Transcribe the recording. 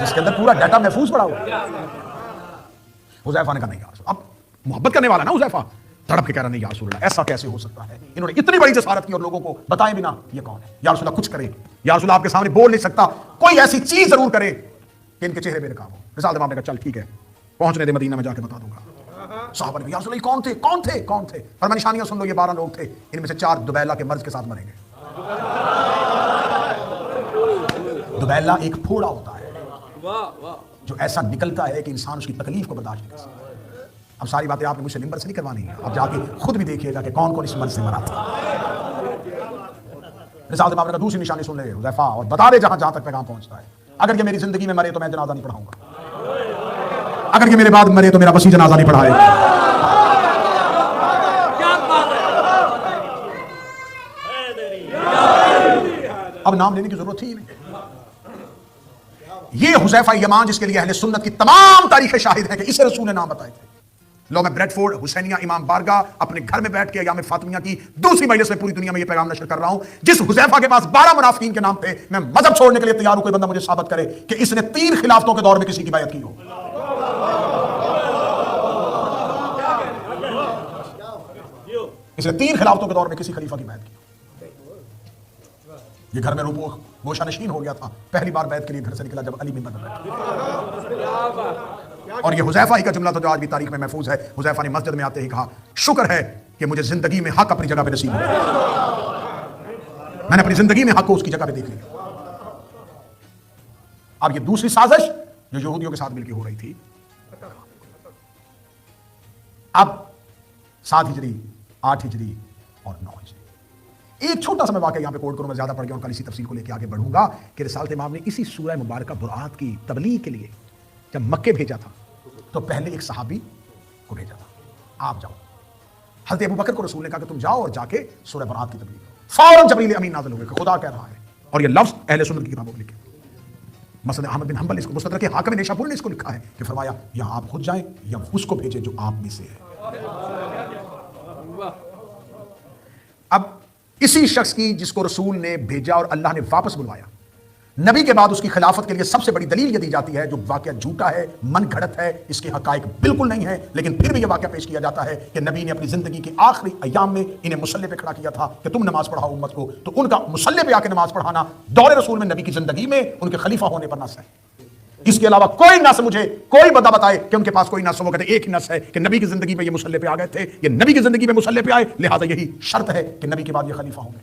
اس کے اندر پورا ڈیٹا محفوظ پڑا ہوا. حذیفہ نے کہا نہیں یا رسول اللہ. اب محبت کرنے والا نا حذیفہ تڑپ کے کہہ رہا نہیں یا رسول اللہ ایسا کیسے ہو سکتا ہے. انہوں نے اتنی بڑی جسارت کی اور لوگوں کو بتائے بنا یہ کون ہے. یا رسول اللہ کچھ کرے, یا رسول اللہ آپ کے سامنے بول نہیں سکتا, کوئی ایسی چیز ضرور کرے کہ ان کے چہرے بے نقاب ہو. رسالت امام نے کہا چل ٹھیک ہے, پہنچنے دے مدینہ میں جا کے بتا دوں گا. صحابہ نے کہا یا رسول اللہ کون تھے کون تھے کون تھے. فرمایا نشانیاں سن لو, یہ 12 لوگ تھے, ان میں سے 4 دبیلہ کے مرض کے ساتھ مریں گے. دبیلہ ایک پھوڑا ہوتا ہے جو ایسا نکلتا ہے کہ انسان اس کی تکلیف کو برداشت نہیں کر سکتا. اب ساری باتیں آپ نے مجھ سے ممبر سے نہیں کروانی ہے, اب جا کے خود بھی دیکھیے گا کہ کون کون اس مرض سے مرا تھا. رسالت امام نے کہا دوسری نشانی سن لے حذیفہ اور بتا دے جہاں جہاں تک پیغام پہنچتا ہے. اگر یہ میری زندگی میں مرے تو میں جنازہ نہیں پڑھاؤں گا, اگر یہ میرے بعد مرے تو میرا وصی جنازہ نہیں پڑھائے گا. اب نام لینے کی ضرورت ہی نہیں. یہ حذیفہ یمان جس کے لیے اہل سنت کی تمام تاریخیں شاہد ہیں کہ اسے رسول نے نام بتائے تھے. لو میں بریڈ فورڈ حسینیہ امام بارگاہ اپنے گھر میں بیٹھ کے ایام فاطمیہ کی دوسری مجلس میں پوری دنیا میں یہ پیغام نشر کر رہا ہوں. جس حذیفہ کے پاس 12 منافقین کے نام تھے, میں مذہب چھوڑنے کے لیے تیار ہوں, کوئی بندہ مجھے ثابت کرے کہ اس نے 3 خلافتوں کے دور میں کسی کی بیعت کی ہو. اس نے 3 خلافتوں کے دور میں کسی خلیفہ کی بیعت کی. یہ گھر میں روپو گوشہ نشین ہو گیا تھا, پہلی بار بیعت کے لیے گھر سے نکلا جب علی منبر پر بیٹھا. اور یہ حذیفہ ہی کا جملہ تھا جو آج بھی تاریخ میں محفوظ ہے. حذیفہ نے مسجد میں آتے ہی کہا شکر ہے کہ مجھے زندگی میں حق اپنی جگہ پہ نصیب ہوا, میں نے اپنی زندگی میں حق کو اس کی جگہ پہ دیکھ لیا. اب یہ دوسری سازش جو یہودیوں کے ساتھ مل کے ہو رہی تھی, اب 7 ہجری 8 ہجری اور 9 ہجری. ایک چھوٹا سا میں واقعہ یہاں پہ کوٹ کروں, میں زیادہ پڑھ گیا اور کل اسی تفصیل کو لے کے آگے بڑھوں گا کہ رسالت امام نے اسی سورہ مبارکہ برات کی تبلیغ کے لیے جب مکے بھیجا تھا تو پہلے ایک صحابی کو بھیجا تھا, آپ جاؤ. حضرت ابوبکر کو رسول نے کہا کہ تم جاؤ اور جا کے سورہ برات کی تبلیغ. فوراً جبریل امین نازل ہوئے کہ خدا کہہ رہا ہے, اور یہ لفظ اہل سنت کی کتابوں میں لکھے. مسند احمد بن حنبل اس کو, مستدرک حاکم نیشابور نے اس کو لکھا ہے کہ فرمایا یا آپ خود جائیں یا اس کو بھیجیں جو آپ میں سے ہے. اب اسی شخص کی جس کو رسول نے بھیجا اور اللہ نے واپس بلوایا, نبی کے بعد اس کی خلافت کے لیے سب سے بڑی دلیل یہ دی جاتی ہے, جو واقعہ جھوٹا ہے, من گھڑت ہے, اس کے حقائق بالکل نہیں ہے, لیکن پھر بھی یہ واقعہ پیش کیا جاتا ہے کہ نبی نے اپنی زندگی کے آخری ایام میں انہیں مصلی پہ کھڑا کیا تھا کہ تم نماز پڑھاؤ امت کو. تو ان کا مصلی پہ آ کے نماز پڑھانا دور رسول میں نبی کی زندگی میں ان کے خلیفہ ہونے پر نص ہے. اس کے علاوہ کوئی نص مجھے کوئی بندہ بتائے کہ ان کے پاس کوئی نص, وہ کہتے ایک ہی نص ہے کہ نبی کی زندگی میں یہ مصلی پہ آ گئے تھے, یہ نبی کی زندگی میں مصلی پہ آئے, لہٰذا یہی شرط ہے کہ نبی کے بعد یہ خلیفہ ہوں گے.